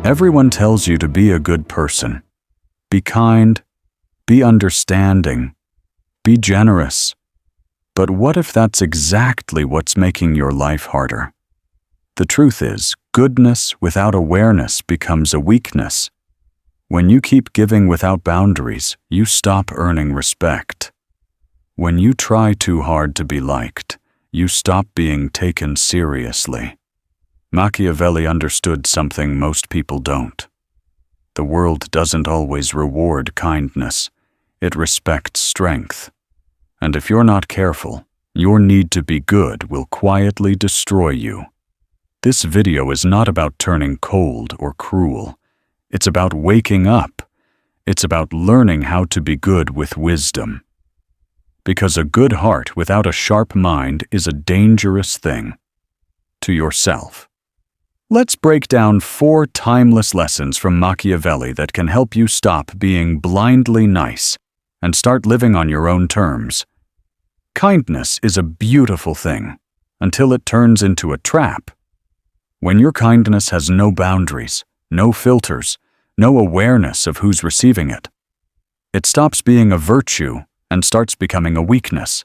Everyone tells you to be a good person. Be kind, be understanding, be generous. But what if that's exactly what's making your life harder? The truth is, goodness without awareness becomes a weakness. When you keep giving without boundaries, you stop earning respect. When you try too hard to be liked, you stop being taken seriously. Machiavelli understood something most people don't. The world doesn't always reward kindness. It respects strength. And if you're not careful, your need to be good will quietly destroy you. This video is not about turning cold or cruel. It's about waking up. It's about learning how to be good with wisdom. Because a good heart without a sharp mind is a dangerous thing. To yourself. Let's break down 4 timeless lessons from Machiavelli that can help you stop being blindly nice and start living on your own terms. Kindness is a beautiful thing until it turns into a trap. When your kindness has no boundaries, no filters, no awareness of who's receiving it, it stops being a virtue and starts becoming a weakness.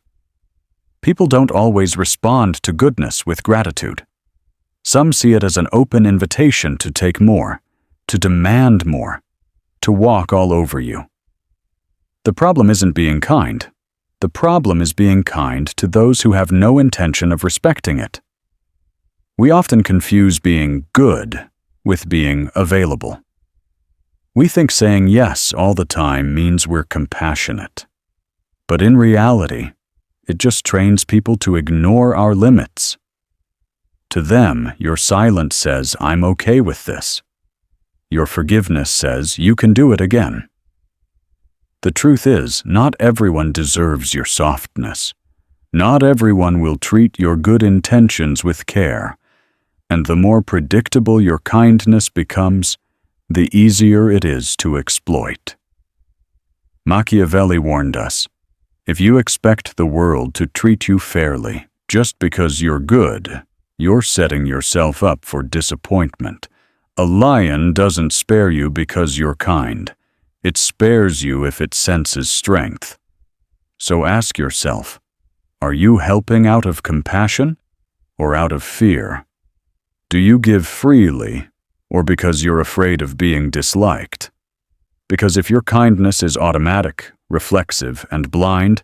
People don't always respond to goodness with gratitude. Some see it as an open invitation to take more, to demand more, to walk all over you. The problem isn't being kind. The problem is being kind to those who have no intention of respecting it. We often confuse being good with being available. We think saying yes all the time means we're compassionate. But in reality, it just trains people to ignore our limits. To them, your silence says, "I'm okay with this." Your forgiveness says, "You can do it again." The truth is, not everyone deserves your softness. Not everyone will treat your good intentions with care. And the more predictable your kindness becomes, the easier it is to exploit. Machiavelli warned us, if you expect the world to treat you fairly just because you're good, you're setting yourself up for disappointment. A lion doesn't spare you because you're kind. It spares you if it senses strength. So ask yourself, are you helping out of compassion or out of fear? Do you give freely or because you're afraid of being disliked? Because if your kindness is automatic, reflexive, and blind,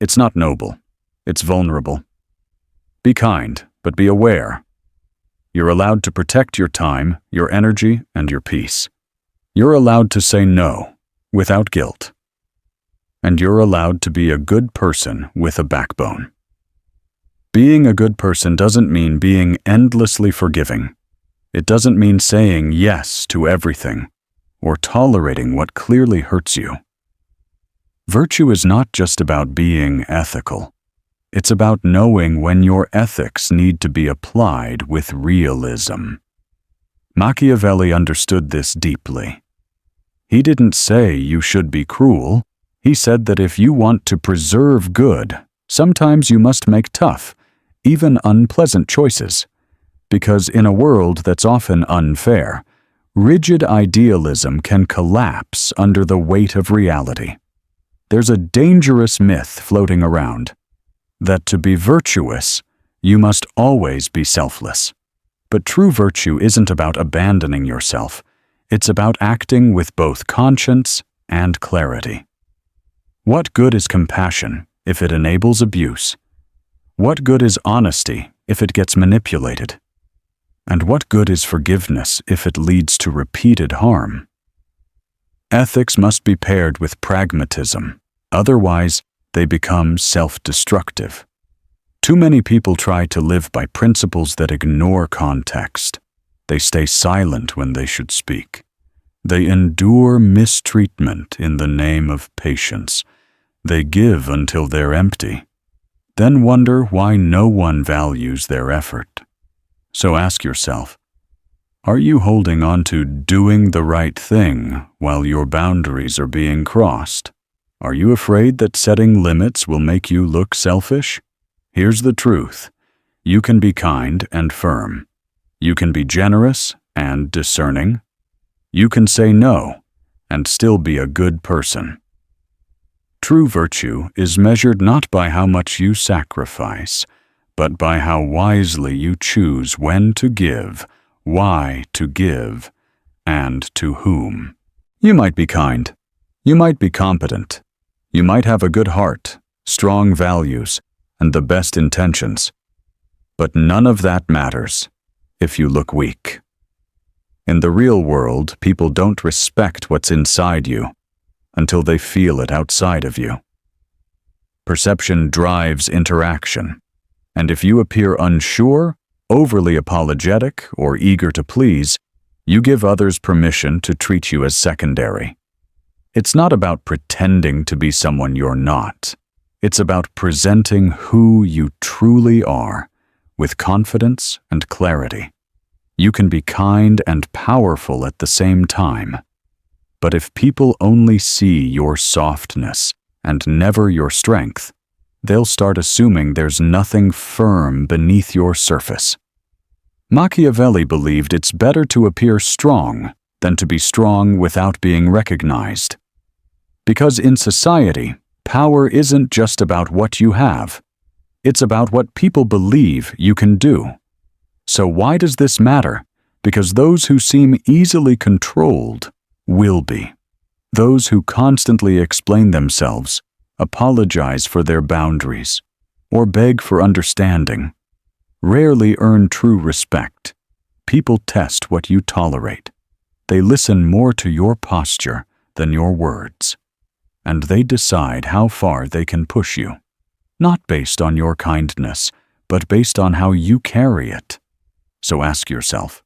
it's not noble, it's vulnerable. Be kind, but be aware. You're allowed to protect your time, your energy, and your peace. You're allowed to say no without guilt. And you're allowed to be a good person with a backbone. Being a good person doesn't mean being endlessly forgiving. It doesn't mean saying yes to everything or tolerating what clearly hurts you. Virtue is not just about being ethical. It's about knowing when your ethics need to be applied with realism. Machiavelli understood this deeply. He didn't say you should be cruel. He said that if you want to preserve good, sometimes you must make tough, even unpleasant choices. Because in a world that's often unfair, rigid idealism can collapse under the weight of reality. There's a dangerous myth floating around that to be virtuous, you must always be selfless. But true virtue isn't about abandoning yourself. It's about acting with both conscience and clarity. What good is compassion if it enables abuse? What good is honesty if it gets manipulated? And what good is forgiveness if it leads to repeated harm? Ethics must be paired with pragmatism. Otherwise, they become self-destructive. Too many people try to live by principles that ignore context. They stay silent when they should speak. They endure mistreatment in the name of patience. They give until they're empty, then wonder why no one values their effort. So ask yourself, are you holding on to doing the right thing while your boundaries are being crossed? Are you afraid that setting limits will make you look selfish? Here's the truth. You can be kind and firm. You can be generous and discerning. You can say no and still be a good person. True virtue is measured not by how much you sacrifice, but by how wisely you choose when to give, why to give, and to whom. You might be kind. You might be competent. You might have a good heart, strong values, and the best intentions. But none of that matters if you look weak. In the real world, people don't respect what's inside you until they feel it outside of you. Perception drives interaction, and if you appear unsure, overly apologetic, or eager to please, you give others permission to treat you as secondary. It's not about pretending to be someone you're not. It's about presenting who you truly are, with confidence and clarity. You can be kind and powerful at the same time. But if people only see your softness and never your strength, they'll start assuming there's nothing firm beneath your surface. Machiavelli believed it's better to appear strong than to be strong without being recognized. Because in society, power isn't just about what you have. It's about what people believe you can do. So why does this matter? Because those who seem easily controlled will be. Those who constantly explain themselves, apologize for their boundaries, or beg for understanding, rarely earn true respect. People test what you tolerate. They listen more to your posture than your words. And they decide how far they can push you, not based on your kindness, but based on how you carry it. So ask yourself,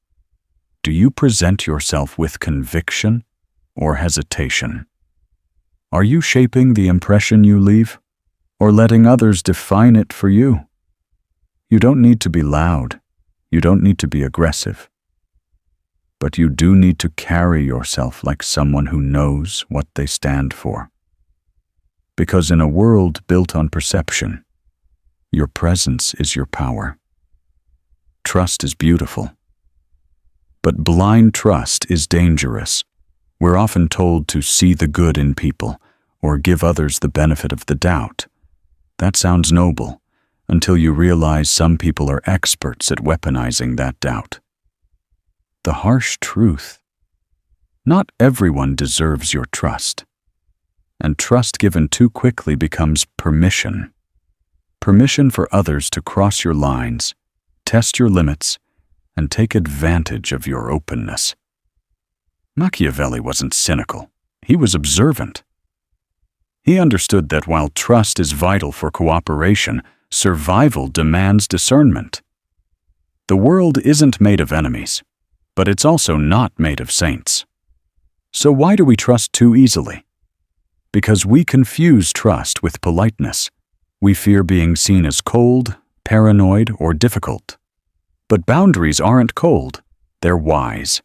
do you present yourself with conviction or hesitation? Are you shaping the impression you leave, or letting others define it for you? You don't need to be loud. You don't need to be aggressive. But you do need to carry yourself like someone who knows what they stand for. Because in a world built on perception, your presence is your power. Trust is beautiful. But blind trust is dangerous. We're often told to see the good in people or give others the benefit of the doubt. That sounds noble until you realize some people are experts at weaponizing that doubt. The harsh truth: not everyone deserves your trust. And trust given too quickly becomes permission. Permission for others to cross your lines, test your limits, and take advantage of your openness. Machiavelli wasn't cynical. He was observant. He understood that while trust is vital for cooperation, survival demands discernment. The world isn't made of enemies, but it's also not made of saints. So why do we trust too easily? Because we confuse trust with politeness. We fear being seen as cold, paranoid, or difficult. But boundaries aren't cold, they're wise.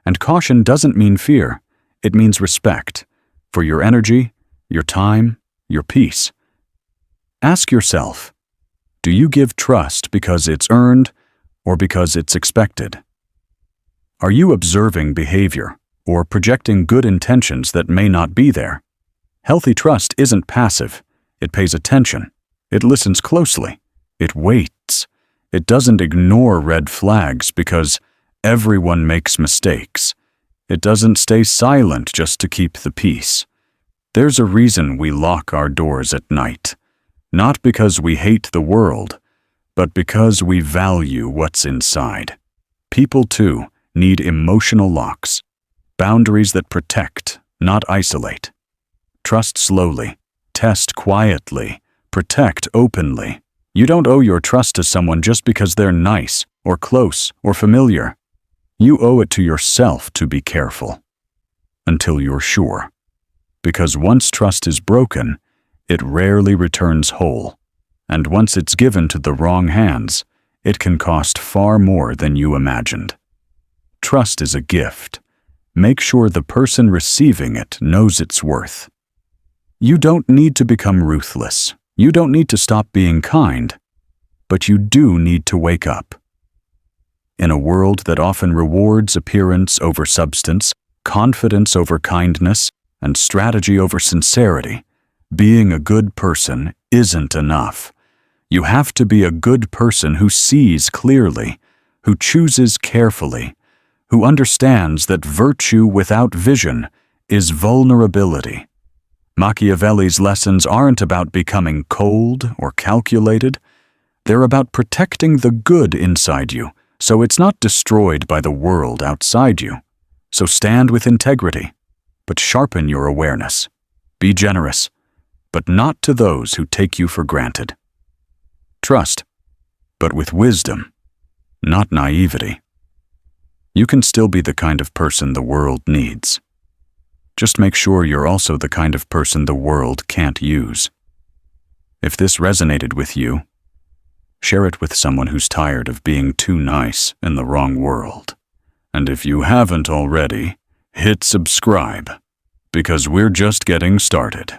And caution doesn't mean fear, it means respect for your energy, your time, your peace. Ask yourself, do you give trust because it's earned or because it's expected? Are you observing behavior or projecting good intentions that may not be there? Healthy trust isn't passive. It pays attention. It listens closely. It waits. It doesn't ignore red flags because everyone makes mistakes. It doesn't stay silent just to keep the peace. There's a reason we lock our doors at night. Not because we hate the world, but because we value what's inside. People, too, need emotional locks. Boundaries that protect, not isolate. Trust slowly, test quietly, protect openly. You don't owe your trust to someone just because they're nice, or close, or familiar. You owe it to yourself to be careful. Until you're sure. Because once trust is broken, it rarely returns whole. And once it's given to the wrong hands, it can cost far more than you imagined. Trust is a gift. Make sure the person receiving it knows its worth. You don't need to become ruthless. You don't need to stop being kind. But you do need to wake up. In a world that often rewards appearance over substance, confidence over kindness, and strategy over sincerity. Being a good person isn't enough. You have to be a good person who sees clearly, who chooses carefully, who understands that virtue without vision is vulnerability. Machiavelli's lessons aren't about becoming cold or calculated. They're about protecting the good inside you, so it's not destroyed by the world outside you. So stand with integrity, but sharpen your awareness. Be generous, but not to those who take you for granted. Trust, but with wisdom, not naivety. You can still be the kind of person the world needs. Just make sure you're also the kind of person the world can't use. If this resonated with you, share it with someone who's tired of being too nice in the wrong world. And if you haven't already, hit subscribe, because we're just getting started.